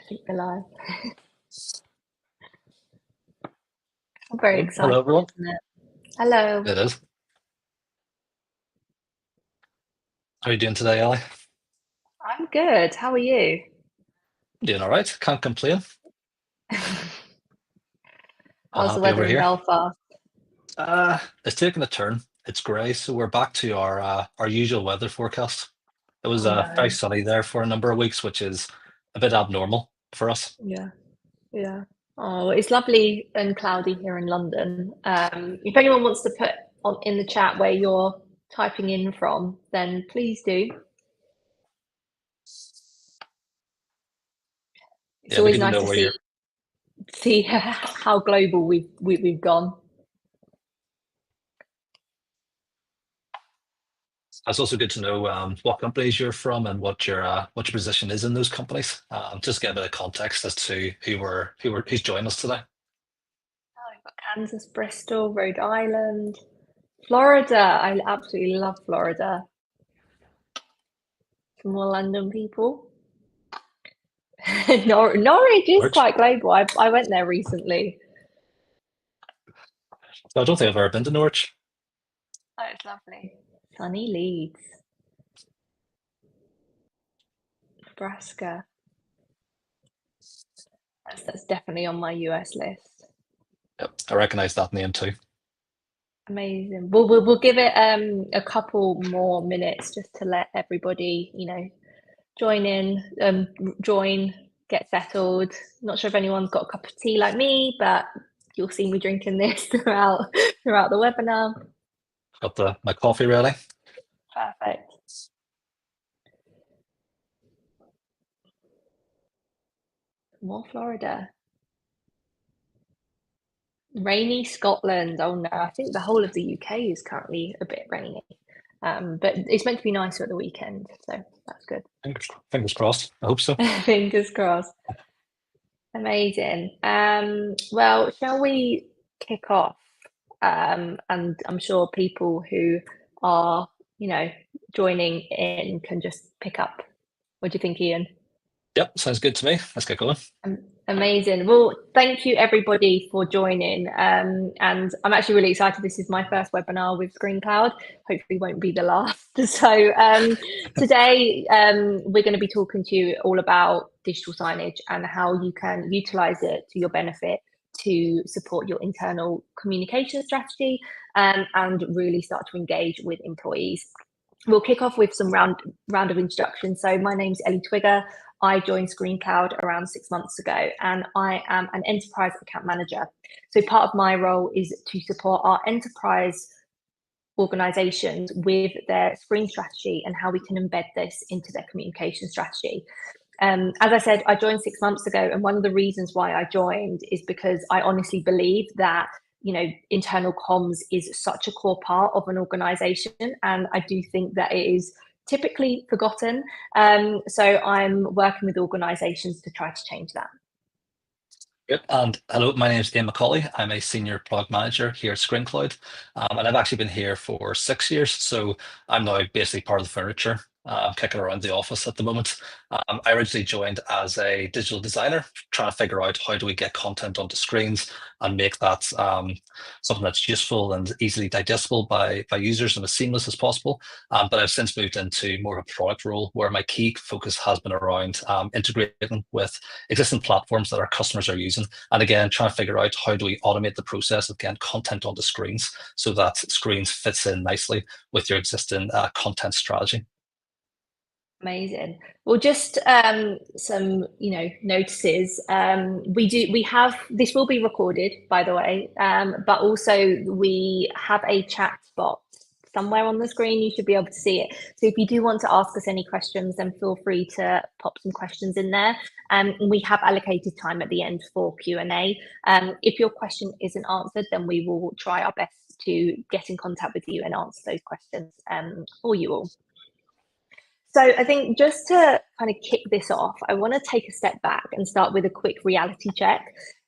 think we're live. I'm very excited. Hello, everyone. Isn't it? Hello. It is. How are you doing today, Ellie? I'm good. How are you? Doing all right. Can't complain. How's the Happy over weather in here. Belfast? It's taking a turn. It's grey, so we're back to our usual weather forecast. It was Oh very no. sunny there for a number of weeks, which is a bit abnormal for us. Yeah. Yeah. Oh, it's lovely and cloudy here in London. If anyone wants to put on in the chat where you're typing in from, then please do. It's Yeah, we always need to nice know to where you're. see how global we've gone. It's also good to know what companies you're from and what your position is in those companies. Just get a bit of context as to who's joining us today. Oh, we've got Kansas, Bristol, Rhode Island, Florida. I absolutely love Florida. Some more London people. Norwich is Norwich. quite global. I went there recently. So I don't think I've ever been to Norwich. Oh, it's lovely. Sunny Leeds. Nebraska. That's definitely on my US list. Yep, I recognise that name too. Amazing. We'll give it a couple more minutes just to let everybody, join in, get settled. Not sure if anyone's got a cup of tea like me, but you'll see me drinking this throughout the webinar. Got my coffee ready. Perfect. More Florida. Rainy Scotland. Oh no, I think the whole of the UK is currently a bit rainy. But it's meant to be nicer at the weekend, so that's good. Fingers crossed. I hope so. Fingers crossed. Amazing. Well, shall we kick off? And I'm sure people who are, joining in can just pick up. What do you think, Iain? Yep, sounds good to me. Let's get going. Amazing. Well, thank you everybody for joining. And I'm actually really excited. This is my first webinar with ScreenCloud. Hopefully won't be the last. So today we're going to be talking to you all about digital signage and how you can utilize it to your benefit to support your internal communication strategy and really start to engage with employees. We'll kick off with some round of introductions. So my name's Ellie Twigger. I joined ScreenCloud around 6 months ago, and I am an enterprise account manager. So part of my role is to support our enterprise organizations with their screen strategy and how we can embed this into their communication strategy. As I said, I joined 6 months ago, and one of the reasons why I joined is because I honestly believe that internal comms is such a core part of an organization, and I do think that it is typically forgotten. So I'm working with organizations to try to change that. Yep. And hello, my name is Iain McAuley. I'm a senior product manager here at ScreenCloud. And I've actually been here for 6 years. So I'm now basically part of the furniture, kicking around the office at the moment. I originally joined as a digital designer, trying to figure out how do we get content onto screens and make that something that's useful and easily digestible by users and as seamless as possible. But I've since moved into more of a product role where my key focus has been around integrating with existing platforms that our customers are using. And again, trying to figure out how do we automate the process of getting content onto screens so that screens fits in nicely with your existing content strategy. Amazing. Well, just some notices. We have this will be recorded, by the way, but also we have a chat spot somewhere on the screen. You should be able to see it. So if you do want to ask us any questions, then feel free to pop some questions in there. We have allocated time at the end for Q&A. If your question isn't answered, then we will try our best to get in contact with you and answer those questions for you all. So I think just to kind of kick this off, I want to take a step back and start with a quick reality check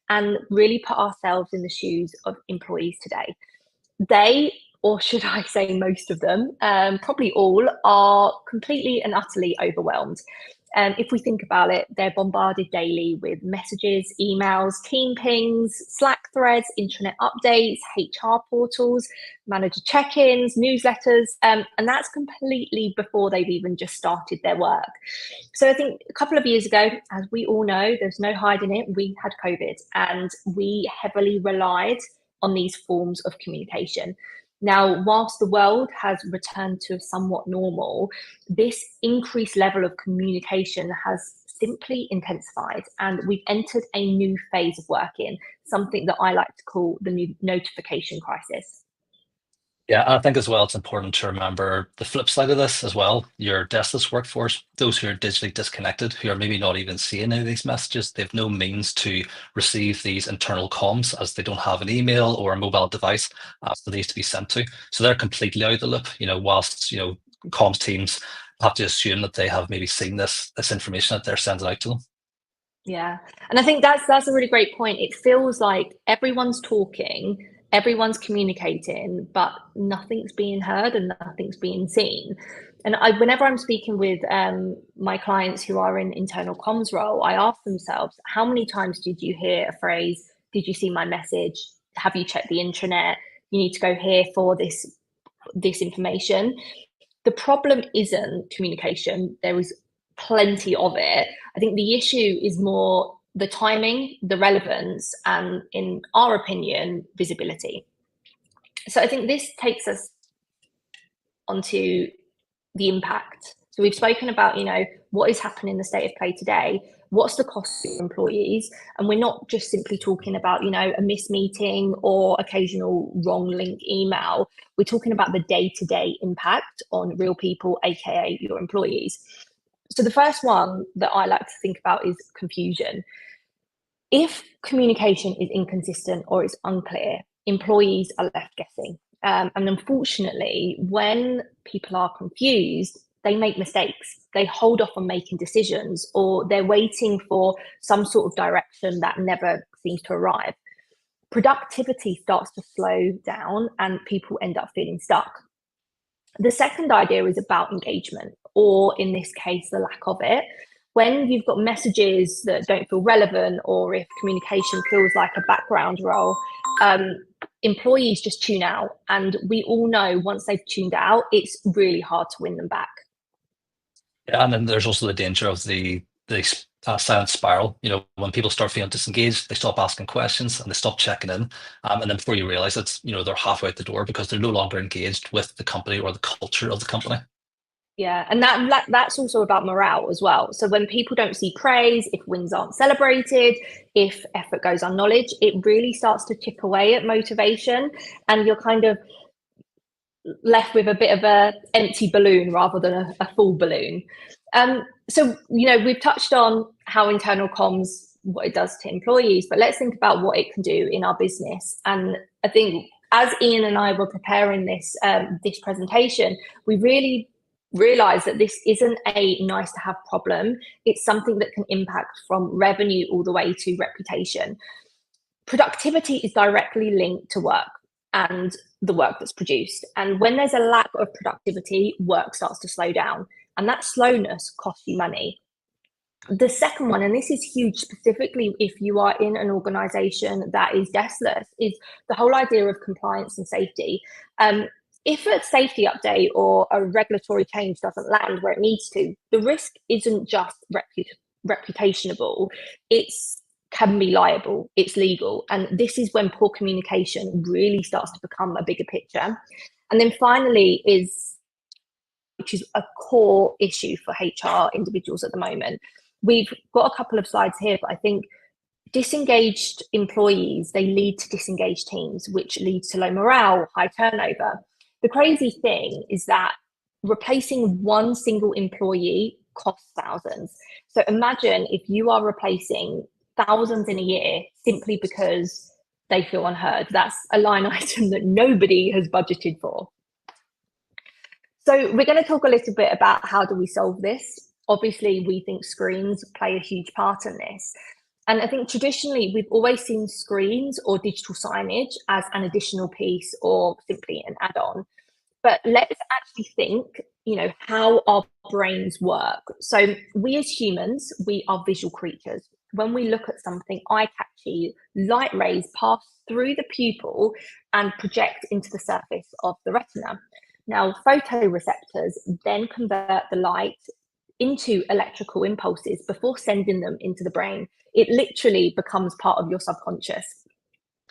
and really put ourselves in the shoes of employees today. They, or should I say most of them, probably all, are completely and utterly overwhelmed. If we think about it, they're bombarded daily with messages, emails, team pings, Slack threads, intranet updates, HR portals, manager check-ins, newsletters, and that's completely before they've even just started their work. So I think a couple of years ago, as we all know, there's no hiding it, we had COVID, and we heavily relied on these forms of communication. Now, whilst the world has returned to somewhat normal, this increased level of communication has simply intensified, and we've entered a new phase of working, something that I like to call the new notification crisis. Yeah, I think as well, it's important to remember the flip side of this as well. Your deskless workforce, those who are digitally disconnected, who are maybe not even seeing any of these messages, they have no means to receive these internal comms as they don't have an email or a mobile device for these to be sent to. So they're completely out of the loop, whilst, comms teams have to assume that they have maybe seen this information that they're sending out to them. Yeah, and I think that's a really great point. It feels like everyone's talking, everyone's communicating, but nothing's being heard and nothing's being seen. And whenever I'm speaking with my clients who are in internal comms role, I ask themselves, how many times did you hear a phrase, did you see my message? Have you checked the intranet? You need to go here for this information. The problem isn't communication. There is plenty of it. I think the issue is more the timing, the relevance, and in our opinion, visibility. So I think this takes us onto the impact. So we've spoken about, what is happening in the state of play today, what's the cost to employees, and we're not just simply talking about, a missed meeting or occasional wrong link email. We're talking about the day-to-day impact on real people, aka your employees. So the first one that I like to think about is confusion. If communication is inconsistent or it's unclear, employees are left guessing. And unfortunately, when people are confused, they make mistakes. They hold off on making decisions, or they're waiting for some sort of direction that never seems to arrive. Productivity starts to slow down and people end up feeling stuck. The second idea is about engagement, or in this case, the lack of it. When you've got messages that don't feel relevant, or if communication feels like a background role, employees just tune out. And we all know once they've tuned out, it's really hard to win them back. Yeah, and then there's also the danger of the silent spiral. When people start feeling disengaged, they stop asking questions and they stop checking in. And then before you realize it, they're halfway out the door because they're no longer engaged with the company or the culture of the company. Yeah, and that's also about morale as well. So when people don't see praise, if wins aren't celebrated, if effort goes unacknowledged, it really starts to chip away at motivation, and you're kind of left with a bit of a empty balloon rather than a full balloon. So we've touched on how internal comms, what it does to employees, but let's think about what it can do in our business. And I think as Iain and I were preparing this presentation, we really realize that this isn't a nice to have problem. It's something that can impact from revenue all the way to reputation. Productivity is directly linked to work and the work that's produced. And when there's a lack of productivity, work starts to slow down, and that slowness costs you money. The second one, and this is huge specifically if you are in an organization that is deskless, is the whole idea of compliance and safety. If a safety update or a regulatory change doesn't land where it needs to, the risk isn't just reputationable, it can be liable, it's legal. And this is when poor communication really starts to become a bigger picture. And then finally which is a core issue for HR individuals at the moment. We've got a couple of slides here, but I think disengaged employees, they lead to disengaged teams, which leads to low morale, high turnover. The crazy thing is that replacing one single employee costs thousands. So imagine if you are replacing thousands in a year simply because they feel unheard. That's a line item that nobody has budgeted for. So we're going to talk a little bit about how do we solve this. Obviously, we think screens play a huge part in this. And I think traditionally, we've always seen screens or digital signage as an additional piece or simply an add-on. But let's actually think, how our brains work. So we as humans, we are visual creatures. When we look at something eye-catchy, light rays pass through the pupil and project into the surface of the retina. Now, photoreceptors then convert the light into electrical impulses before sending them into the brain. It literally becomes part of your subconscious.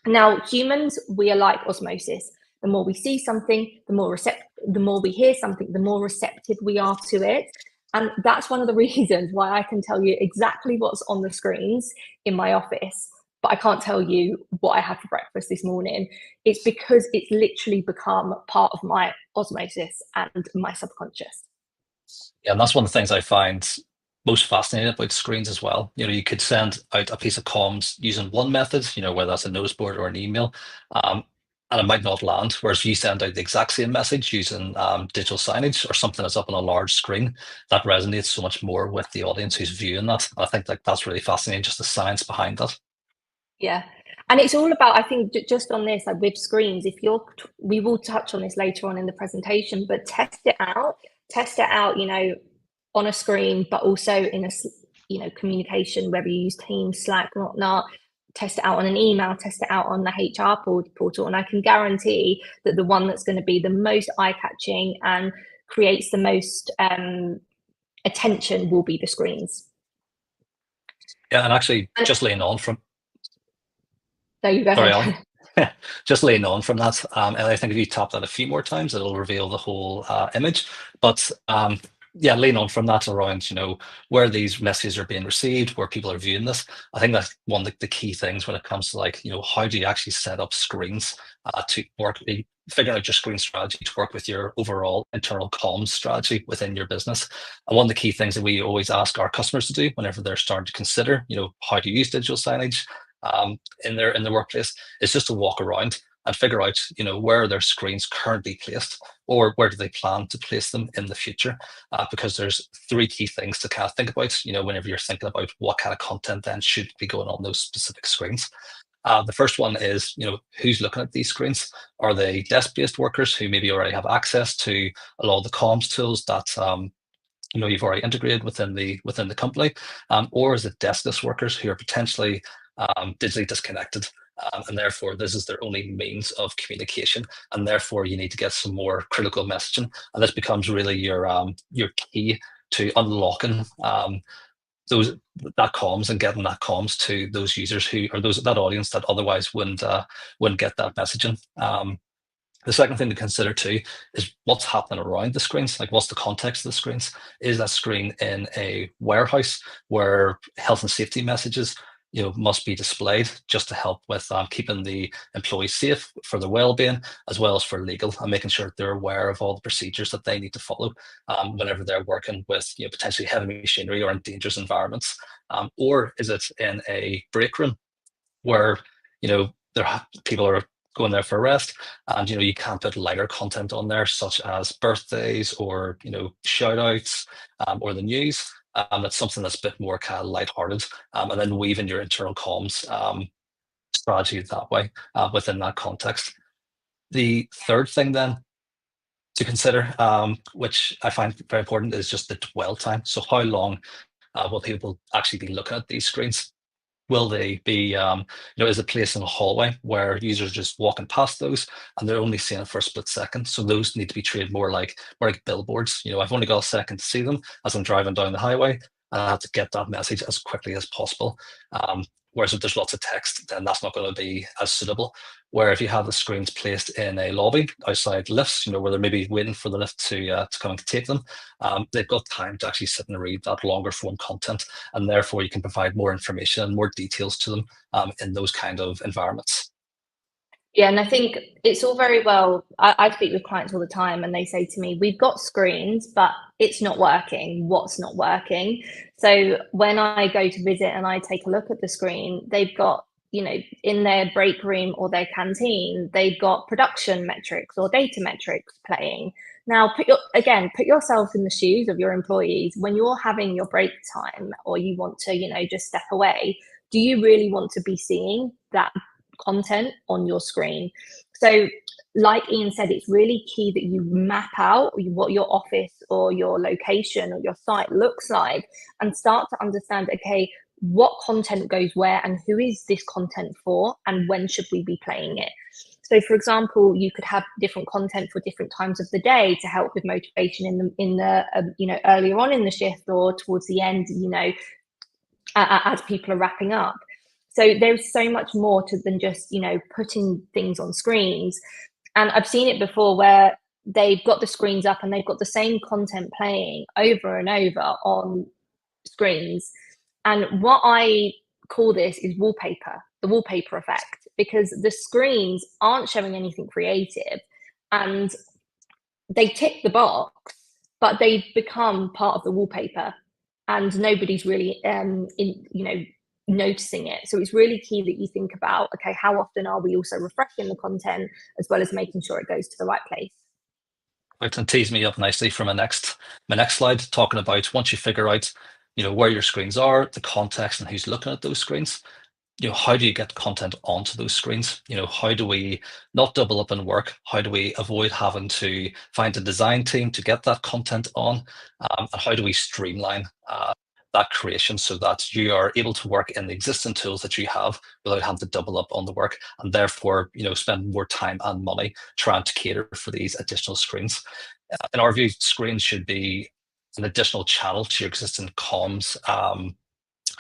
Now, humans, we are like osmosis. The more we see something, the more we hear something, the more receptive we are to it. And that's one of the reasons why I can tell you exactly what's on the screens in my office, but I can't tell you what I had for breakfast this morning. It's because it's literally become part of my osmosis and my subconscious. Yeah, and that's one of the things I find most fascinating about screens as well. You could send out a piece of comms using one method, whether that's a notice board or an email, and it might not land. Whereas if you send out the exact same message using digital signage or something that's up on a large screen, that resonates so much more with the audience who's viewing that. I think that's really fascinating, just the science behind that. Yeah. And it's all about, I think, just on this, like with screens, we will touch on this later on in the presentation, but test it out, on a screen, but also in a, communication, whether you use Teams, Slack, whatnot. Test it out on an email, test it out on the HR portal. And I can guarantee that the one that's going to be the most eye-catching and creates the most attention will be the screens. Yeah, and actually just laying on from... There you go. Sorry, Alan. Just laying on from that, and I think if you tap that a few more times, it'll reveal the whole image. But yeah, laying on from that around, where these messages are being received, where people are viewing this, I think that's one of the key things when it comes to how do you actually set up screens to work, figuring out your screen strategy to work with your overall internal comms strategy within your business. And one of the key things that we always ask our customers to do whenever they're starting to consider, how to use digital signage in their workplace, is just to walk around and figure out, where are their screens currently placed, or where do they plan to place them in the future? Because there's three key things to kind of think about, whenever you're thinking about what kind of content then should be going on those specific screens. The first one is, who's looking at these screens? Are they desk-based workers who maybe already have access to a lot of the comms tools that you've already integrated within the company, or is it deskless workers who are potentially digitally disconnected, and therefore this is their only means of communication, and therefore you need to get some more critical messaging, and this becomes really your key to unlocking that comms and getting that comms to those users that audience that otherwise wouldn't get that messaging. The second thing to consider too is what's happening around the screens. Like, what's the context of the screens? Is that screen in a warehouse where health and safety messages must be displayed just to help with keeping the employees safe for their well-being, as well as for legal, and making sure they're aware of all the procedures that they need to follow whenever they're working with potentially heavy machinery or in dangerous environments? Or is it in a break room where people are going there for a rest, and you can't put lighter content on there, such as birthdays or shout outs or the news? That's something that's a bit more kind of lighthearted, and then weave in your internal comms strategy that way within that context. The third thing then to consider, which I find very important, is just the dwell time. So how long will people actually be looking at these screens? Will they be, is it placed in a hallway where users are just walking past those and they're only seeing it for a split second? So those need to be treated more like billboards. I've only got a second to see them as I'm driving down the highway, and I have to get that message as quickly as possible. Whereas if there's lots of text, then that's not going to be as suitable. Where if you have the screens placed in a lobby outside lifts, where they're maybe waiting for the lift to come and take them, they've got time to actually sit and read that longer form content, and therefore you can provide more information and more details to them in those kind of environments. Yeah, and I think it's all very well. I speak with clients all the time, and they say to me, we've got screens, but it's not working. What's not working? So when I go to visit and I take a look at the screen, they've got, in their break room or their canteen, they've got production metrics or data metrics playing. Now, put yourself in the shoes of your employees when you're having your break time, or you want to, just step away. Do you really want to be seeing that content on your screen? So like Iain said, it's really key that you map out what your office or your location or your site looks like and start to understand, okay, what content goes where and who is this content for and when should we be playing it. So, for example, you could have different content for different times of the day to help with motivation in the earlier on in the shift or towards the end, as people are wrapping up. So there's so much more to than just putting things on screens. And I've seen it before where they've got the screens up and they've got the same content playing over and over on screens. And what I call this is wallpaper, the wallpaper effect, because the screens aren't showing anything creative and they tick the box, but they've become part of the wallpaper and nobody's really noticing it. So it's really key that you think about, okay, how often are we also refreshing the content as well as making sure it goes to the right place? And tease me up nicely for my next slide, talking about once you figure out where your screens are, the context, and who's looking at those screens. How do you get content onto those screens? How do we not double up in work? How do we avoid having to find a design team to get that content on? And how do we streamline that creation so that you are able to work in the existing tools that you have without having to double up on the work and therefore, spend more time and money trying to cater for these additional screens? In our view, screens should be an additional channel to your existing comms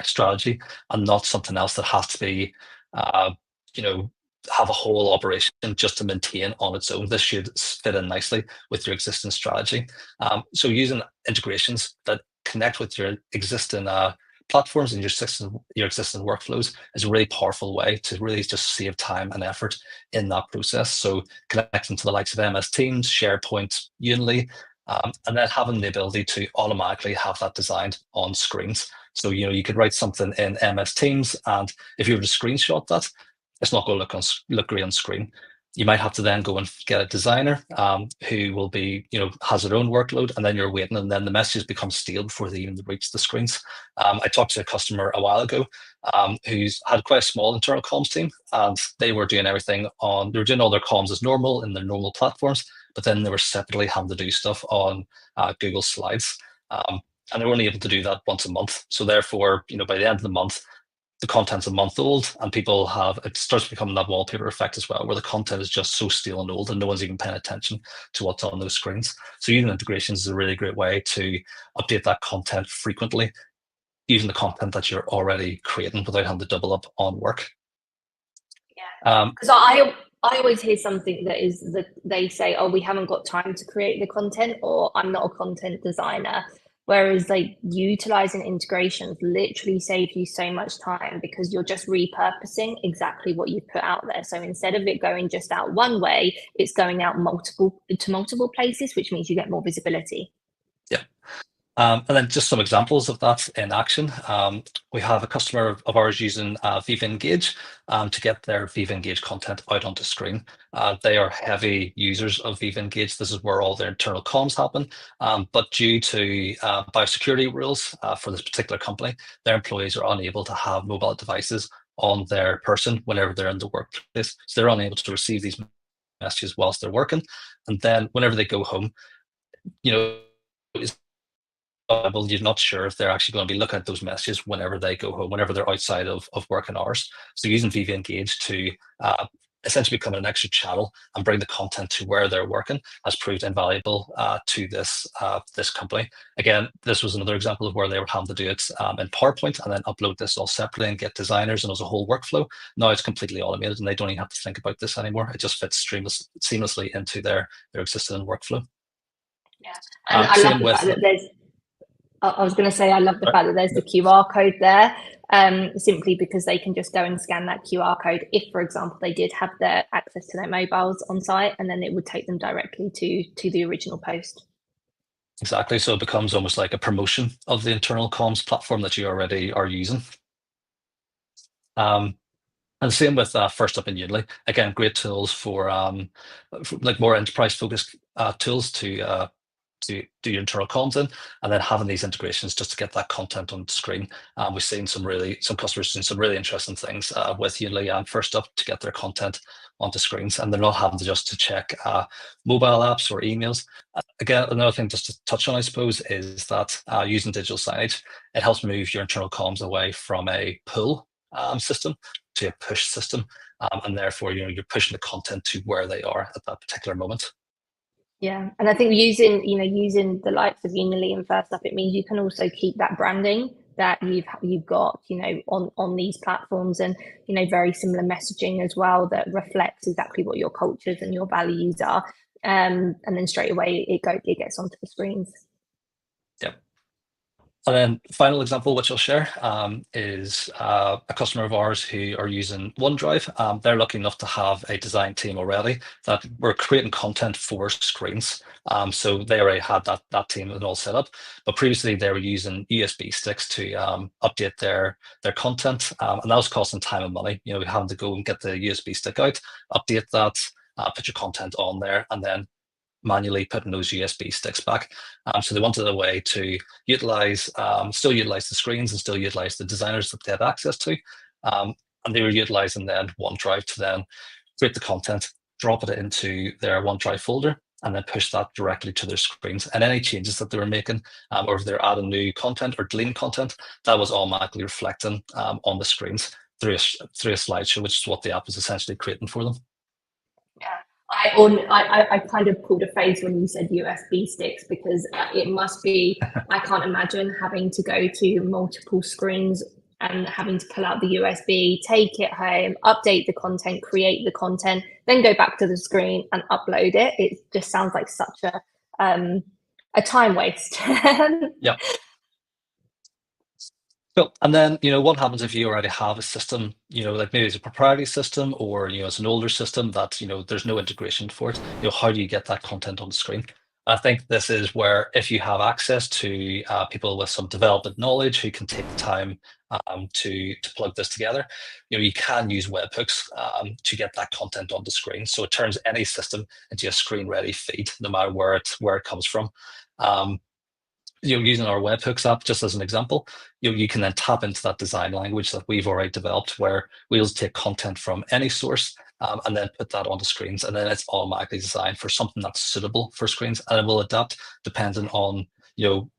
strategy and not something else that has to be have a whole operation just to maintain on its own. This should fit in nicely with your existing strategy. So using integrations that connect with your existing platforms and your existing workflows is a really powerful way to really just save time and effort in that process. So connecting to the likes of MS Teams, SharePoint, Unity, and then having the ability to automatically have that designed on screens. So you could write something in MS Teams, and if you were to screenshot that, it's not going to look great on screen. You might have to then go and get a designer who will be, has their own workload, and then you're waiting, and then the messages become stale before they even reach the screens. I talked to a customer a while ago who's had quite a small internal comms team, and they were doing everything they were doing all their comms as normal in their normal platforms, but then they were separately having to do stuff on Google Slides. And they were only able to do that once a month. So therefore, by the end of the month, the content's a month old, and it starts becoming that wallpaper effect as well, where the content is just so stale and old and no one's even paying attention to what's on those screens. So using integrations is a really great way to update that content frequently, using the content that you're already creating without having to double up on work. Yeah, because I always hear something that is that they say, oh, we haven't got time to create the content, or I'm not a content designer. Whereas utilizing integrations literally save you so much time because you're just repurposing exactly what you put out there. So instead of it going just out one way, it's going out to multiple places, which means you get more visibility. Yeah. And then just some examples of that in action. We have a customer of ours using Viva Engage to get their Viva Engage content out onto screen. They are heavy users of Viva Engage. This is where all their internal comms happen. But due to biosecurity rules for this particular company, their employees are unable to have mobile devices on their person whenever they're in the workplace. So they're unable to receive these messages whilst they're working. And then whenever they go home, you're not sure if they're actually going to be looking at those messages whenever they go home, whenever they're outside of working hours. So using Viva Engage to essentially become an extra channel and bring the content to where they're working has proved invaluable to this company. Again, this was another example of where they were having to do it in PowerPoint and then upload this all separately and get designers, and it was a whole workflow. Now it's completely automated and they don't even have to think about this anymore. It just fits seamlessly into their existing workflow. Yeah, and I love the fact that there's I was going to say, I love the fact that there's the QR code there, simply because they can just go and scan that QR code if, for example, they did have their access to their mobiles on site, and then it would take them directly to the original post. Exactly. So it becomes almost like a promotion of the internal comms platform that you already are using. And same with First Up in Unity. Again, great tools for like more enterprise focused tools to to do your internal content, and then having these integrations just to get that content on the screen. We've seen some customers doing some really interesting things with Unity and First Up to get their content onto screens, and they're not having to check mobile apps or emails. Again, another thing just to touch on, I suppose, is that using digital signage, it helps move your internal comms away from a pull system to a push system, and therefore you're pushing the content to where they are at that particular moment. Yeah, and I think using the likes of Unity and First Up, it means you can also keep that branding that you've got on these platforms, and very similar messaging as well that reflects exactly what your cultures and your values are, and then straight away it gets onto the screens. Yep. And then final example, which I'll share, is a customer of ours who are using OneDrive. They're lucky enough to have a design team already that were creating content for screens. So they already had that team and all set up. But previously they were using USB sticks to update their content, and that was costing time and money. Having to go and get the USB stick out, update that, put your content on there, and then manually putting those USB sticks back. So they wanted a way to still utilize the screens and still utilize the designers that they had access to. And they were utilizing then OneDrive to then create the content, drop it into their OneDrive folder, and then push that directly to their screens. And any changes that they were making, or if they're adding new content or deleting content, that was automatically reflecting on the screens through a slideshow, which is what the app was essentially creating for them. Yeah. I kind of pulled a face when you said USB sticks, because it must be, I can't imagine having to go to multiple screens and having to pull out the USB, take it home, update the content, create the content, then go back to the screen and upload it. It just sounds like such a time waste. Yeah. Cool. And then, what happens if you already have a system, like maybe it's a proprietary system, or, it's an older system that, there's no integration for it. How do you get that content on the screen? I think this is where, if you have access to people with some development knowledge who can take the time to plug this together, you can use webhooks to get that content on the screen. So it turns any system into a screen-ready feed, no matter where it comes from. Using our webhooks app, just as an example, you can then tap into that design language that we've already developed, where we'll take content from any source and then put that onto screens, and then it's automatically designed for something that's suitable for screens, and it will adapt depending on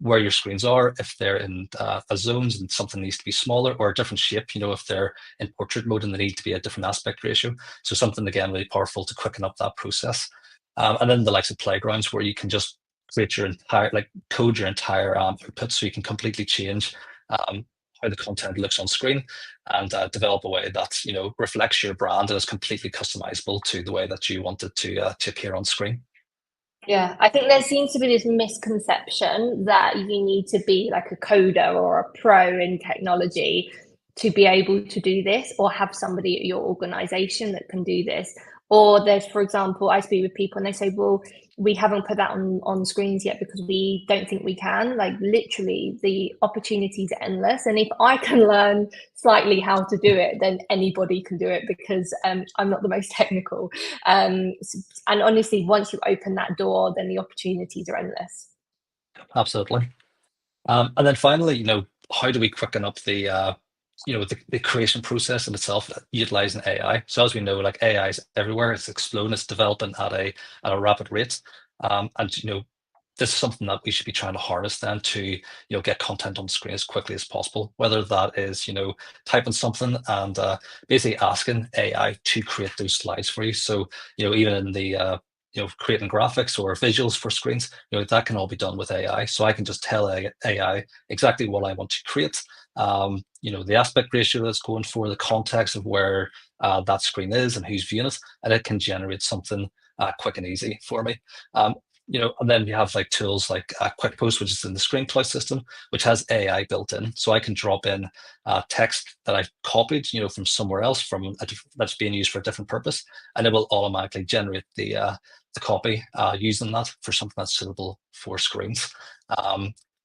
where your screens are. If they're in zones and something needs to be smaller, or a different shape, if they're in portrait mode and they need to be a different aspect ratio. So something, again, really powerful to quicken up that process. And then the likes of playgrounds, where you can just create your entire, code your entire output, so you can completely change how the content looks on screen, and develop a way that reflects your brand and is completely customizable to the way that you want it to appear on screen. Yeah, I think there seems to be this misconception that you need to be like a coder or a pro in technology to be able to do this, or have somebody at your organization that can do this. Or there's, for example, I speak with people and they say, well, we haven't put that on screens yet because we don't think we can. Like, literally, the opportunities are endless. And if I can learn slightly how to do it, then anybody can do it, because I'm not the most technical. And honestly, once you open that door, then the opportunities are endless. Absolutely. And then finally, how do we quicken up the the creation process in itself, utilizing AI? So as we know, AI is everywhere. It's exploding. It's developing at a rapid rate. And this is something that we should be trying to harness then to get content on the screen as quickly as possible. Whether that is typing something and basically asking AI to create those slides for you. So even in the creating graphics or visuals for screens, that can all be done with AI. So I can just tell AI exactly what I want to create, the aspect ratio that's going for, the context of where that screen is and who's viewing it, and it can generate something quick and easy for me. And then we have tools like Quick Post, which is in the ScreenCloud system, which has AI built in. So I can drop in text that I've copied, from somewhere else, that's being used for a different purpose, and it will automatically generate the copy using that for something that's suitable for screens.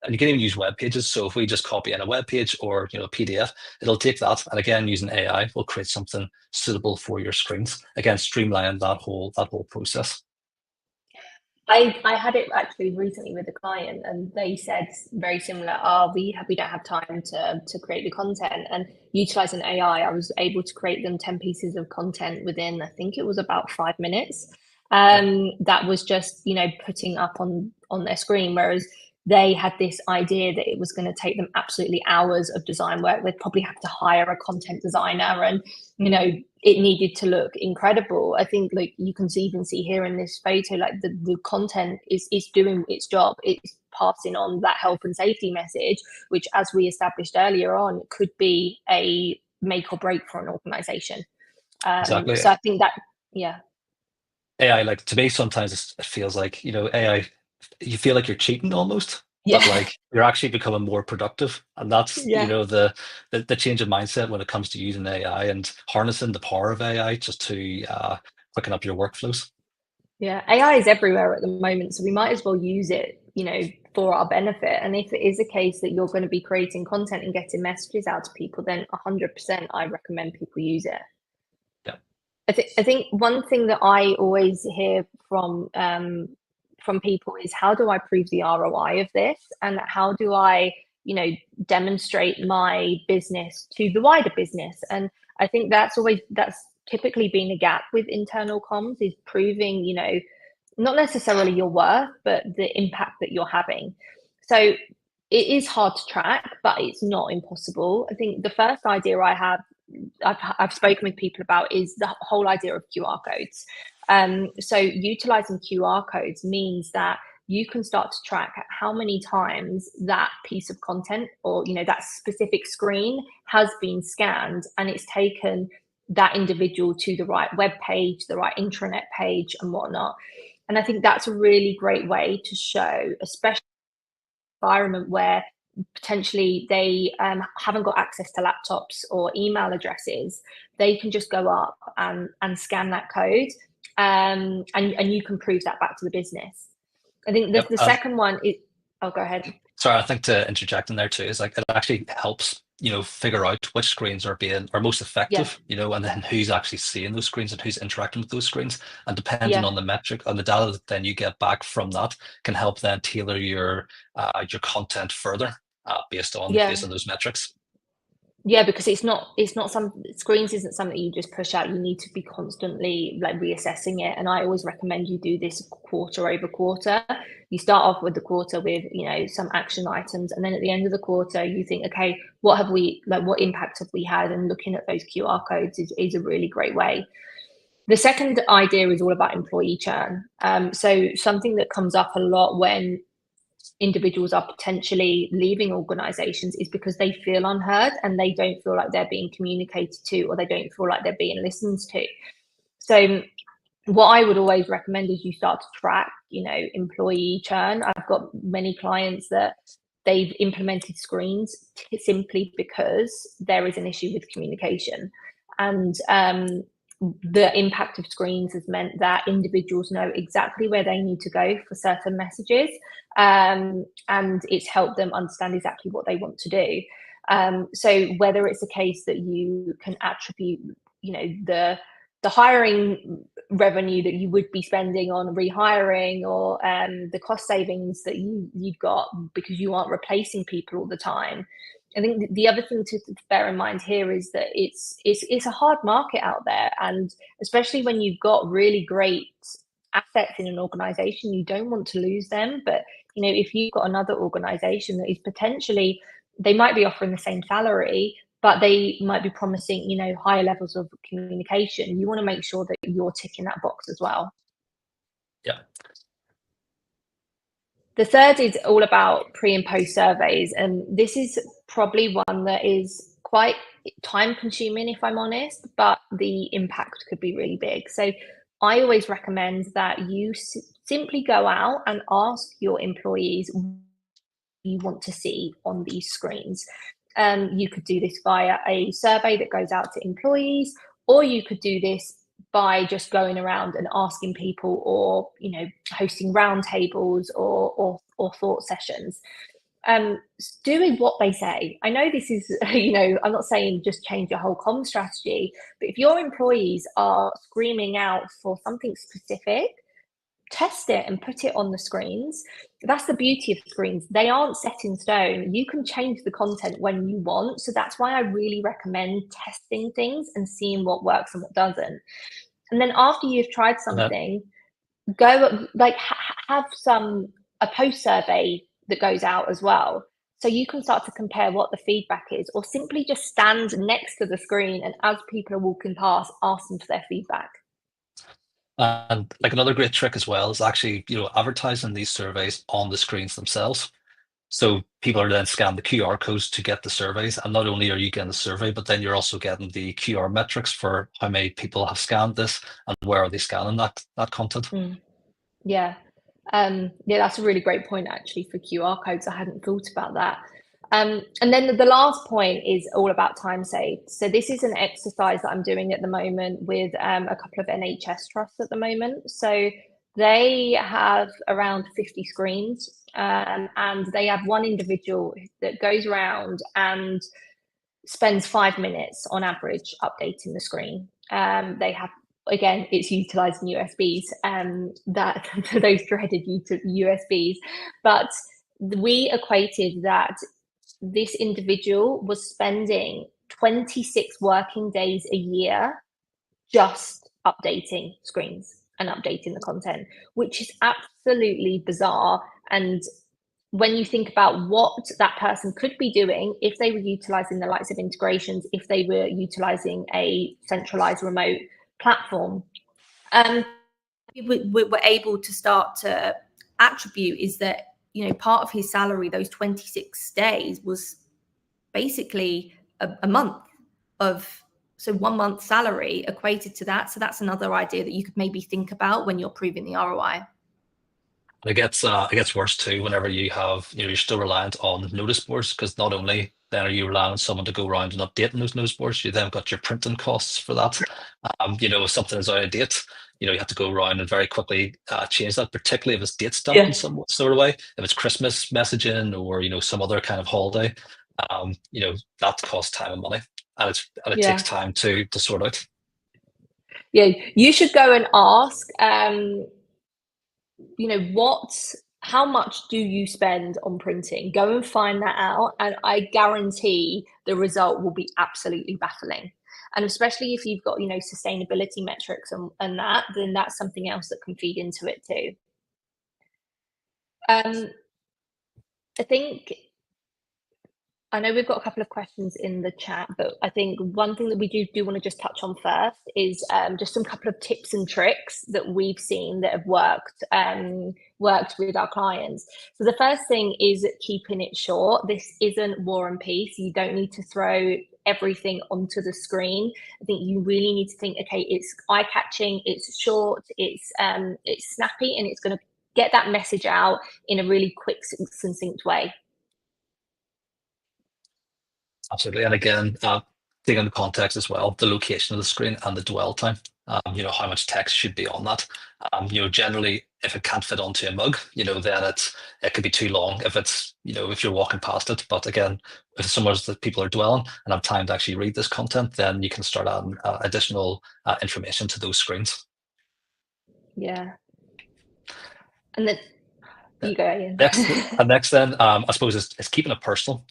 And you can even use web pages. So if we just copy in a web page or a PDF, it'll take that, and again, using AI, will create something suitable for your screens. Again, streamlining that whole process. I had it actually recently with a client, and they said very similar. Oh, we don't have time to create the content, and utilizing AI, I was able to create them 10 pieces of content within, I think it was about 5 minutes. Yep. That was just, putting up on their screen, whereas they had this idea that it was going to take them absolutely hours of design work. They'd probably have to hire a content designer, and it needed to look incredible. I think like you can even see here in this photo, like the content is doing its job. It's passing on that health and safety message, which, as we established earlier on, could be a make or break for an organization. Exactly. So I think that, yeah. AI, like to me, sometimes it feels like, AI, you feel like you're cheating almost, but Yeah. like you're actually becoming more productive. And that's, Yeah. the change in mindset when it comes to using AI and harnessing the power of AI just to quicken up your workflows. Yeah, AI is everywhere at the moment, so we might as well use it, for our benefit. And if it is a case that you're going to be creating content and getting messages out to people, then 100% I recommend people use it. Yeah. I think one thing that I always hear from people is, how do I prove the ROI of this, and how do I, demonstrate my business to the wider business? And I think that's typically been a gap with internal comms, is proving, not necessarily your worth, but the impact that you're having. So it is hard to track, but it's not impossible. I think the first idea I've spoken with people about is the whole idea of QR codes. So utilizing QR codes means that you can start to track how many times that piece of content, or that specific screen has been scanned, and it's taken that individual to the right web page, the right intranet page, and whatnot. And I think that's a really great way to show, especially environment where potentially they haven't got access to laptops or email addresses. They can just go up and scan that code, and you can prove that back to the business. I think Yep. the second one is, oh, go ahead. Sorry, I think to interject in there too is like it actually helps, figure out which screens are most Yeah, effective, and then who's actually seeing those screens and who's interacting with those screens. And depending yeah. on the metric, on the data that then you get back from that, can help then tailor your content further based on Yeah, those metrics. yeah, because it's not some screens isn't something you just push out. You need to be constantly like reassessing it. And I always recommend you do this quarter over quarter. You start off with the quarter with, some action items, and then at the end of the quarter you think, okay, what impact have we had? And looking at those QR codes is a really great way. The second idea is all about employee churn. So something that comes up a lot when individuals are potentially leaving organizations is because they feel unheard, and they don't feel like they're being communicated to, or they don't feel like they're being listened to. So what I would always recommend is you start to track, employee churn. I've got many clients that they've implemented screens simply because there is an issue with communication. And the impact of screens has meant that individuals know exactly where they need to go for certain messages, and it's helped them understand exactly what they want to do. So whether it's a case that you can attribute, the hiring revenue that you would be spending on rehiring, or the cost savings that you've got because you aren't replacing people all the time. I think the other thing to bear in mind here is that it's a hard market out there, and especially when you've got really great assets in an organization, you don't want to lose them. But if you've got another organization that is potentially, they might be offering the same salary, but they might be promising, higher levels of communication. You want to make sure that you're ticking that box as well. Yeah. The third is all about pre and post surveys. And this is probably one that is quite time consuming, if I'm honest, but the impact could be really big. So I always recommend that you simply go out and ask your employees what you want to see on these screens. You could do this via a survey that goes out to employees, or you could do this by just going around and asking people, or hosting roundtables or thought sessions. Doing what they say. I know this is, I'm not saying just change your whole comm strategy, but if your employees are screaming out for something specific, test it and put it on the screens. That's the beauty of screens. They aren't set in stone. You can change the content when you want. So that's why I really recommend testing things and seeing what works and what doesn't. And then after you've tried something, go like have a post survey that goes out as well. So you can start to compare what the feedback is, or simply just stand next to the screen and as people are walking past, ask them for their feedback. And like another great trick as well is actually, advertising these surveys on the screens themselves. So people are then scanning the QR codes to get the surveys. And not only are you getting the survey, but then you're also getting the QR metrics for how many people have scanned this and where are they scanning that content. Yeah. Yeah, that's a really great point actually for QR codes. I hadn't thought about that. And then the last point is all about time saved. So this is an exercise that I'm doing at the moment with a couple of NHS trusts at the moment. So they have around 50 screens, and they have one individual that goes around and spends 5 minutes on average updating the screen. They have, again, it's utilizing USBs, that those dreaded USBs, but we equated that this individual was spending 26 working days a year just updating screens and updating the content, which is absolutely bizarre. And when you think about what that person could be doing if they were utilizing the likes of integrations, if they were utilizing a centralized remote platform, we were able to start to attribute is that, part of his salary, those 26 days, was basically a month of, so 1 month salary equated to that. So that's another idea that you could maybe think about when you're proving the ROI. It gets worse too whenever you have, you're still reliant on notice boards, because not only then are you relying on someone to go around and updating those notice boards, you then got your printing costs for that. If something is out of date, you have to go around and very quickly change that, particularly if it's date stamped in some sort of way. If it's Christmas messaging or some other kind of holiday, that costs time and money, and it takes time to sort out. Yeah, you should go and ask, how much do you spend on printing? Go and find that out, and I guarantee the result will be absolutely baffling. And especially if you've got, sustainability metrics and that, then that's something else that can feed into it too. I know we've got a couple of questions in the chat, but I think one thing that we do want to just touch on first is just some couple of tips and tricks that we've seen that have worked with our clients. So the first thing is keeping it short. This isn't War and Peace. You don't need to throw everything onto the screen. I think you really need to think, okay, it's eye-catching, it's short, it's snappy, and it's going to get that message out in a really quick, succinct way. Absolutely. And again, taking the context as well, the location of the screen and the dwell time, how much text should be on that. Generally, if it can't fit onto a mug, then it could be too long if it's, if you're walking past it. But again, if it's somewhere that people are dwelling and have time to actually read this content, then you can start adding additional information to those screens. Yeah. And then you go, Iain. Next then, I suppose it's keeping it personal.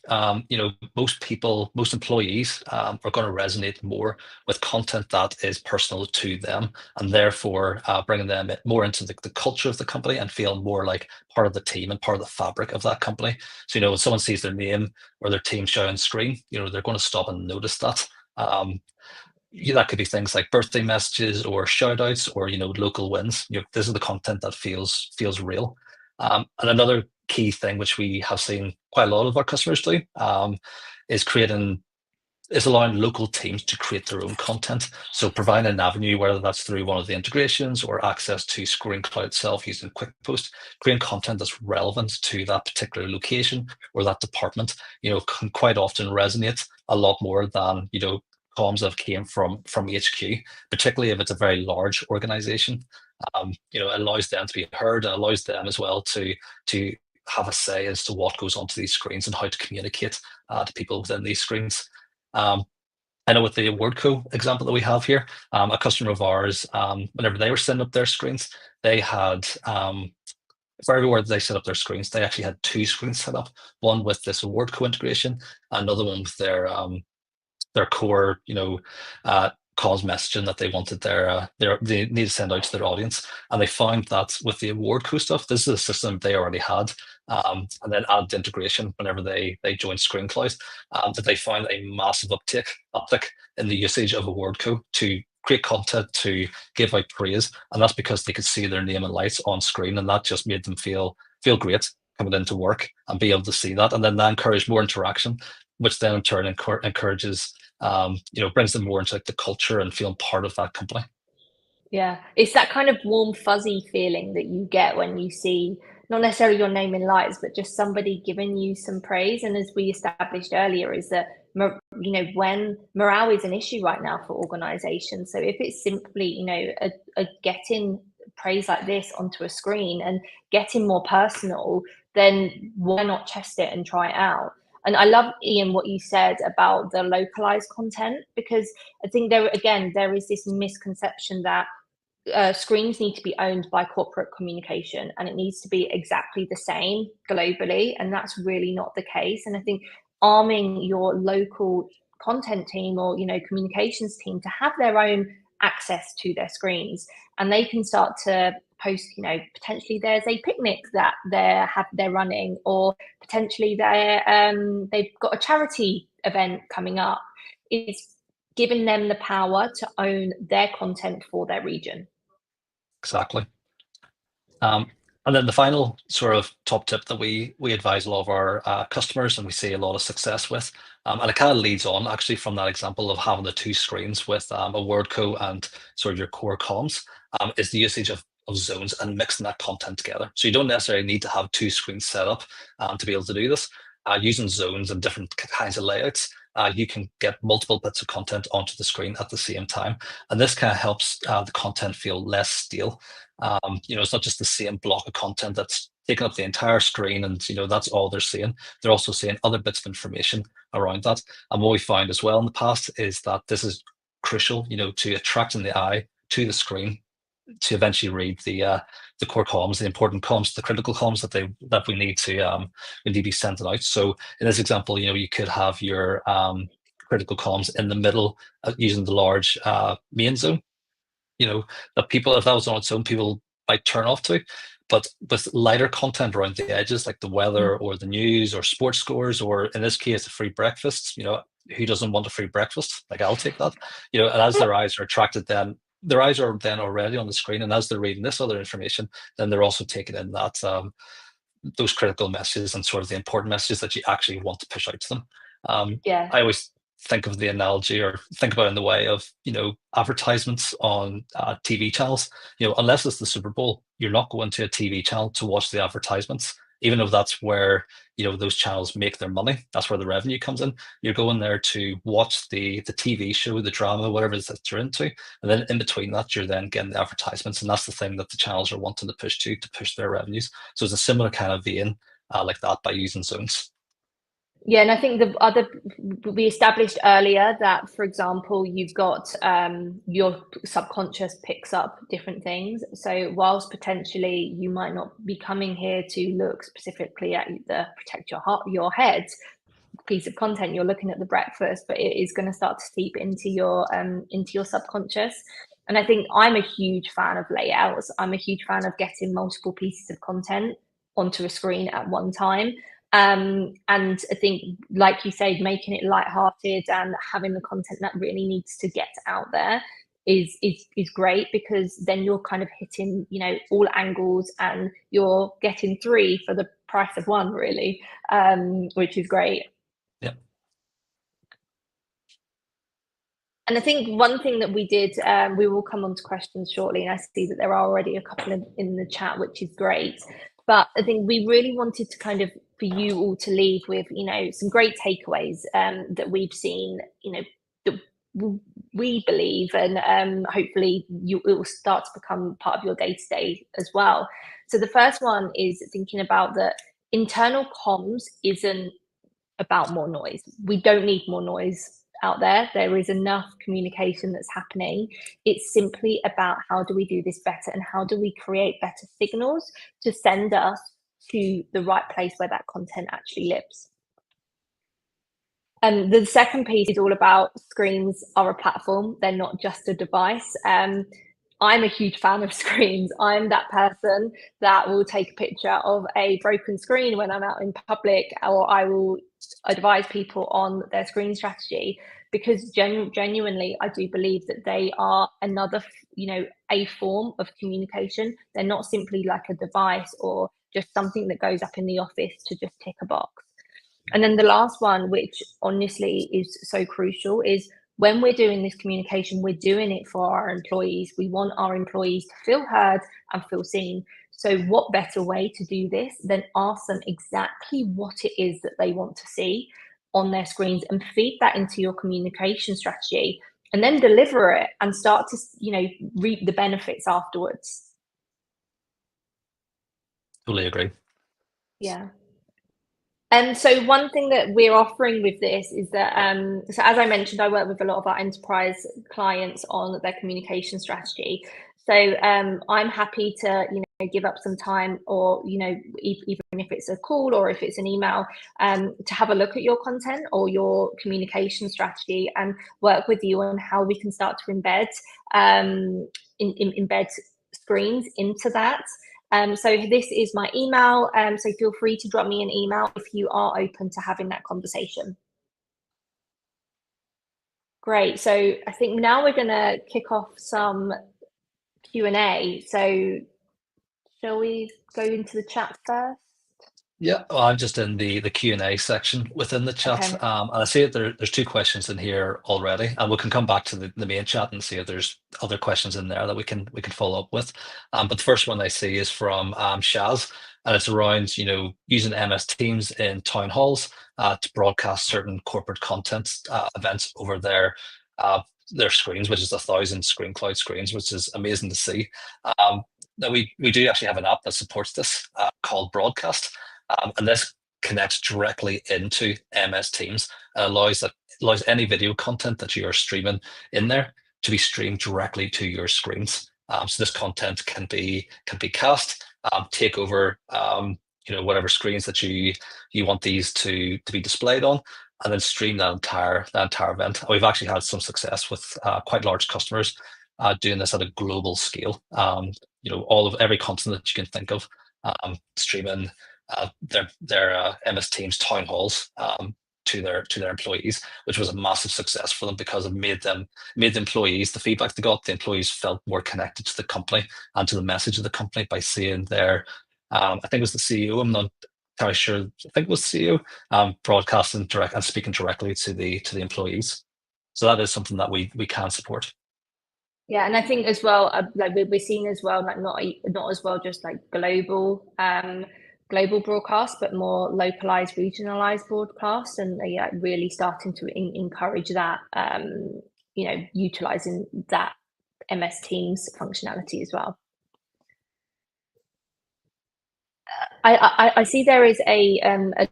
Most employees are going to resonate more with content that is personal to them, and therefore bringing them more into the culture of the company and feel more like part of the team and part of the fabric of that company. So, when someone sees their name or their team show on screen, they're going to stop and notice that. That could be things like birthday messages or shout outs or, local wins. This is the content that feels real. And another key thing which we have seen quite a lot of our customers do is allowing local teams to create their own content. So providing an avenue, whether that's through one of the integrations or access to ScreenCloud itself using QuickPost, creating content that's relevant to that particular location or that department, can quite often resonate a lot more than, comms that came from HQ, particularly if it's a very large organization. It allows them to be heard and allows them as well to have a say as to what goes onto these screens and how to communicate to people within these screens. I know with the Wordco example that we have here, a customer of ours, whenever they were setting up their screens, they had, for everywhere they set up their screens, they actually had 2 screens set up, one with this Wordco integration, another one with their core, cause messaging that they wanted they need to send out to their audience. And they found that with the Wordco stuff, this is a system they already had. And then added integration whenever they joined ScreenCloud, that they found a massive uptick in the usage of a Wordco to create content, to give out praise. And that's because they could see their name and lights on screen, and that just made them feel great coming into work and be able to see that. And then that encouraged more interaction, which then in turn encourages, brings them more into like the culture and feeling part of that company. Yeah, it's that kind of warm, fuzzy feeling that you get when you see not necessarily your name in lights, but just somebody giving you some praise. And as we established earlier, is that, when morale is an issue right now for organizations. So if it's simply, a getting praise like this onto a screen and getting more personal, then why not test it and try it out? And I love, Iain, what you said about the localized content, because I think there is this misconception that screens need to be owned by corporate communication and it needs to be exactly the same globally, and that's really not the case. And I think arming your local content team or communications team to have their own access to their screens, and they can start to post, potentially there's a picnic that they're running, or potentially they've got a charity event coming up. It's giving them the power to own their content for their region. Exactly. And then the final sort of top tip that we advise a lot of our customers, and we see a lot of success with, and it kind of leads on actually from that example of having the 2 screens with a Wordco and sort of your core comms, is the usage of zones and mixing that content together. So you don't necessarily need to have 2 screens set up to be able to do this. Using zones and different kinds of layouts, you can get multiple bits of content onto the screen at the same time. And this kind of helps the content feel less stale. It's not just the same block of content that's taking up the entire screen and, that's all they're seeing. They're also seeing other bits of information around that. And what we found as well in the past is that this is crucial, to attracting the eye to the screen to eventually read the core comms, the important comms, the critical comms that we need to be sent out. So in this example, you could have your critical comms in the middle using the large main zone. That people, if that was on its own, people might turn off to. But with lighter content around the edges, like the weather or the news or sports scores, or in this case, a free breakfast, who doesn't want a free breakfast? Like, I'll take that. And as their eyes are attracted, then their eyes are then already on the screen, and as they're reading this other information, then they're also taking in that those critical messages and sort of the important messages that you actually want to push out to them. I always think of the analogy, or think about it in the way of, advertisements on TV channels. Unless it's the Super Bowl, you're not going to a TV channel to watch the advertisements, even though that's where, those channels make their money. That's where the revenue comes in. You're going there to watch the TV show, the drama, whatever it is that you're into. And then in between that, you're then getting the advertisements. And that's the thing that the channels are wanting to push their revenues. So it's a similar kind of vein like that by using zones. Yeah, and I think we established earlier that, for example, you've got your subconscious picks up different things. So whilst potentially you might not be coming here to look specifically at the protect your head piece of content, you're looking at the breakfast, but it is going to start to seep into your subconscious. And I think I'm a huge fan of layouts. I'm a huge fan of getting multiple pieces of content onto a screen at one time. And I think, like you said, making it lighthearted and having the content that really needs to get out there is great, because then you're kind of hitting, all angles, and you're getting 3 for the price of 1, really, which is great. Yep. And I think one thing that we did, we will come on to questions shortly, and I see that there are already a couple in the chat, which is great. But I think we really wanted to kind of, for you all to leave with, some great takeaways that we've seen, that we believe, and hopefully it will start to become part of your day-to-day as well. So the first one is thinking about that internal comms isn't about more noise. We don't need more noise out there. There is enough communication that's happening. It's simply about how do we do this better and how do we create better signals to send us to the right place where that content actually lives. And the second piece is all about screens are a platform. They're not just a device. I'm a huge fan of screens. I'm that person that will take a picture of a broken screen when I'm out in public, or I will advise people on their screen strategy, because genuinely, I do believe that they are another, a form of communication. They're not simply like a device or just something that goes up in the office to just tick a box. And then the last one, which honestly is so crucial, is when we're doing this communication, we're doing it for our employees. We want our employees to feel heard and feel seen. So what better way to do this than ask them exactly what it is that they want to see on their screens and feed that into your communication strategy, and then deliver it and start to, reap the benefits afterwards. Totally agree. Yeah. And so one thing that we're offering with this is that, so as I mentioned, I work with a lot of our enterprise clients on their communication strategy. So I'm happy to, give up some time, or, even if it's a call or if it's an email, to have a look at your content or your communication strategy and work with you on how we can start to embed embed screens into that. So this is my email. So feel free to drop me an email if you are open to having that conversation. Great. So I think now we're going to kick off some Q&A. So shall we go into the chat first? Yeah, well, I'm just in the Q&A section within the chat. Okay. And I see that there's 2 questions in here already, and we can come back to the main chat and see if there's other questions in there that we can follow up with. But the first one I see is from Shaz, and it's around using MS Teams in town halls to broadcast certain corporate content events over their screens, which is 1,000 ScreenCloud screens, which is amazing to see. Now we do actually have an app that supports this called Broadcast. And this connects directly into MS Teams and allows any video content that you are streaming in there to be streamed directly to your screens. So this content can be cast, take over whatever screens that you want these to be displayed on, and then stream that entire event. We've actually had some success with quite large customers doing this at a global scale. Every continent that you can think of, streaming their MS Teams town halls to their employees, which was a massive success for them because it made the employees, the feedback they got, the employees felt more connected to the company and to the message of the company by seeing their, I think it was the CEO, I'm not entirely sure, I think it was the CEO, broadcasting direct and speaking directly to the employees. So that is something that we can support. Yeah, and I think as well, like we're seeing as well, like not as well just like global broadcast, but more localized, regionalized broadcast, and really starting to encourage that, utilizing that MS Teams functionality as well. I see there is a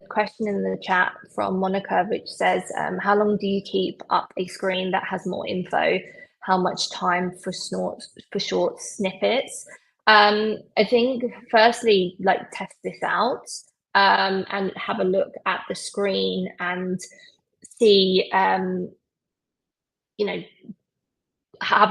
question in the chat from Monica, which says, how long do you keep up a screen that has more info? How much time for short snippets? I think firstly, like test this out and have a look at the screen and see, have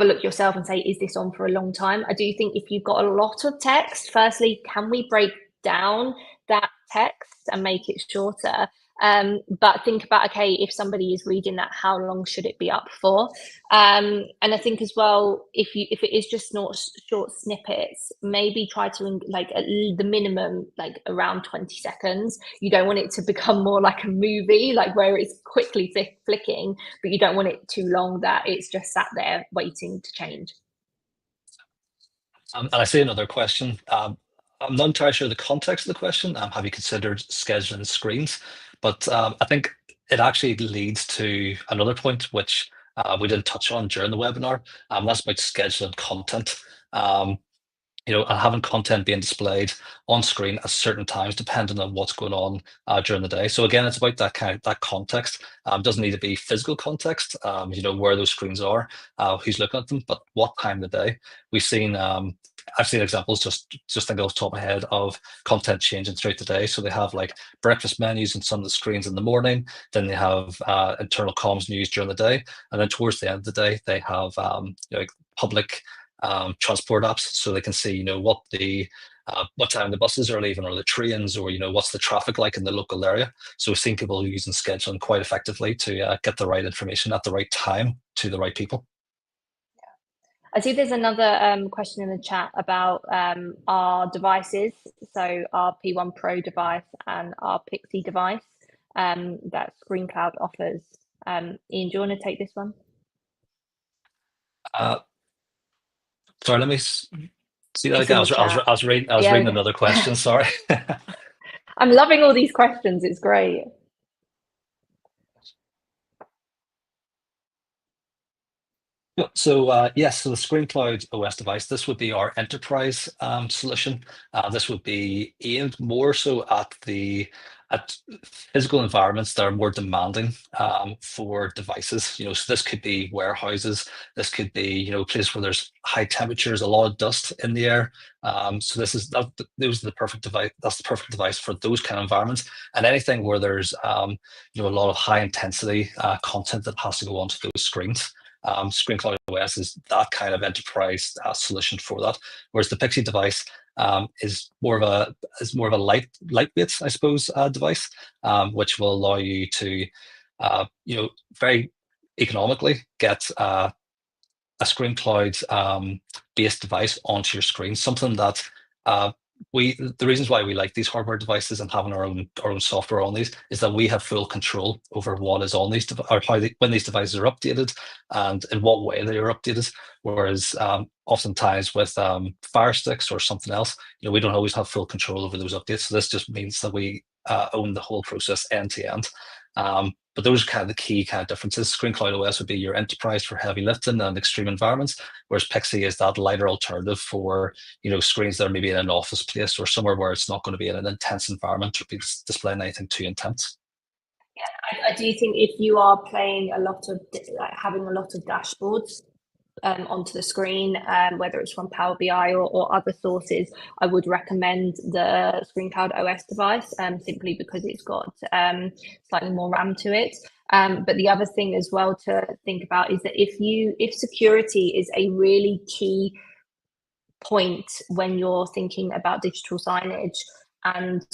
a look yourself and say, is this on for a long time? I do think if you've got a lot of text, firstly, can we break down that text and make it shorter? But think about, okay, if somebody is reading that, how long should it be up for? And I think as well, if it is just not short snippets, maybe try to like at the minimum, like around 20 seconds. You don't want it to become more like a movie, like where it's quickly flicking, but you don't want it too long that it's just sat there waiting to change. And I see another question. I'm not entirely sure the context of the question. Have you considered scheduling screens? But I think it actually leads to another point, which we didn't touch on during the webinar. That's about scheduling content. and having content being displayed on screen at certain times, depending on what's going on during the day. So again, it's about that context. Doesn't need to be physical context, where those screens are, who's looking at them, but what time of the day. I've seen examples, just thinking off the top of my head, of content changing throughout the day. So they have like breakfast menus on some of the screens in the morning, then they have internal comms news during the day, and then towards the end of the day, they have like public transport apps, so they can see what time the buses are leaving, or the trains, or what's the traffic like in the local area. So we've seen people using scheduling quite effectively to get the right information at the right time to the right people. I see there's another question in the chat about our devices. So our P1 Pro device and our Pixie device that ScreenCloud offers. Iain, do you want to take this one? Sorry, let me see that again. I was reading another question. Sorry. I'm loving all these questions. It's great. So yes, so the ScreenCloud OS device, this would be our enterprise solution. This would be aimed more so at physical environments that are more demanding for devices. So this could be warehouses, this could be places where there's high temperatures, a lot of dust in the air. So those are the perfect device. That's the perfect device for those kind of environments, and anything where there's a lot of high intensity content that has to go onto those screens. ScreenCloud OS is that kind of enterprise solution for that, whereas the Pixie device is more of a lightweight, I suppose, device, which will allow you to very economically get a ScreenCloud based device onto your screen, something that the reasons why we like these hardware devices and having our own software on these is that we have full control over what is on these or when these devices are updated and in what way they are updated. Whereas oftentimes with Fire Sticks or something else, we don't always have full control over those updates. So this just means that we own the whole process end to end. But those are kind of the key kind of differences. ScreenCloud OS would be your enterprise for heavy lifting and extreme environments, whereas Pixie is that lighter alternative for screens that are maybe in an office place or somewhere where it's not going to be in an intense environment or be displaying anything too intense. Yeah, I do think if you are playing a lot of having a lot of dashboards onto the screen, whether it's from Power BI or other sources, I would recommend the ScreenCloud OS device simply because it's got slightly more RAM to it. But the other thing as well to think about is that if security is a really key point when you're thinking about digital signage, and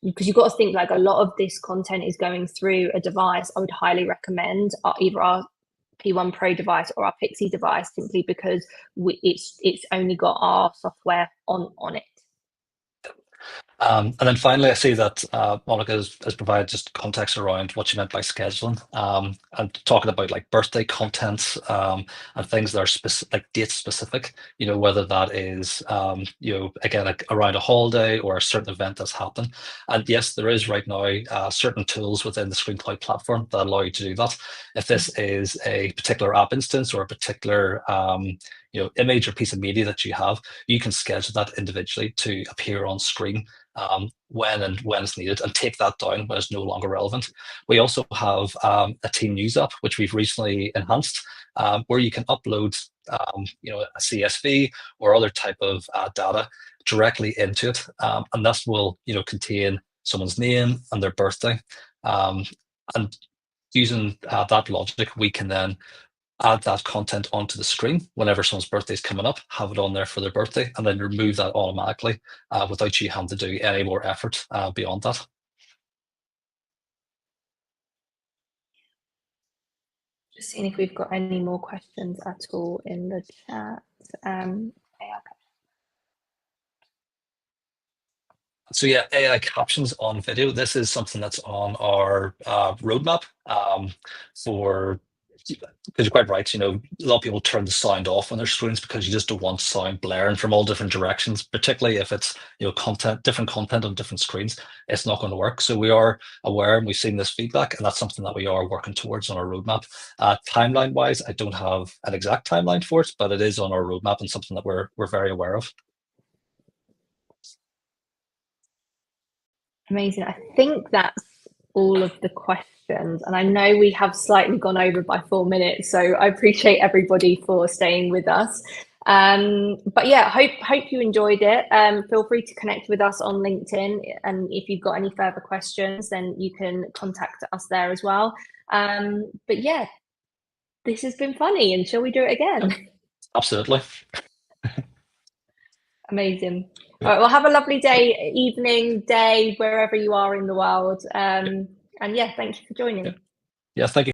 because you've got to think like a lot of this content is going through a device, I would highly recommend either our P1 Pro device or our Pixie device, simply because it's only got our software on it. And then finally, I see that Monica has provided just context around what she meant by scheduling, and talking about like birthday content and things that are like date specific, whether that is, again, like around a holiday or a certain event that's happened. And yes, there is right now certain tools within the ScreenCloud platform that allow you to do that. If this is a particular app instance or a particular image or piece of media that you have, you can schedule that individually to appear on screen when it's needed, and take that down when it's no longer relevant. We also have a team news app, which we've recently enhanced, where you can upload a CSV or other type of data directly into it, and this will contain someone's name and their birthday, and using that logic, we can then add that content onto the screen whenever someone's birthday is coming up, have it on there for their birthday, and then remove that automatically without you having to do any more effort beyond that. Just seeing if we've got any more questions at all in the chat. So yeah, AI captions on video. This is something that's on our roadmap for because you're quite right, you know, a lot of people turn the sound off on their screens because you just don't want sound blaring from all different directions, particularly if it's, you know, different content on different screens. It's not going to work. So we are aware and we've seen this feedback, and that's something that we are working towards on our roadmap. Timeline wise, I don't have an exact timeline for it, but it is on our roadmap and something that we're very aware of. Amazing. I think that's all of the questions, and I know we have slightly gone over by 4 minutes, so I appreciate everybody for staying with us. But yeah, hope you enjoyed it. Feel free to connect with us on LinkedIn, and if you've got any further questions, then you can contact us there as well. But yeah, this has been funny, and shall we do it again? Absolutely. Amazing. All right, well, have a lovely day, evening, day, wherever you are in the world. And yeah, thank you for joining. Yeah, thank you.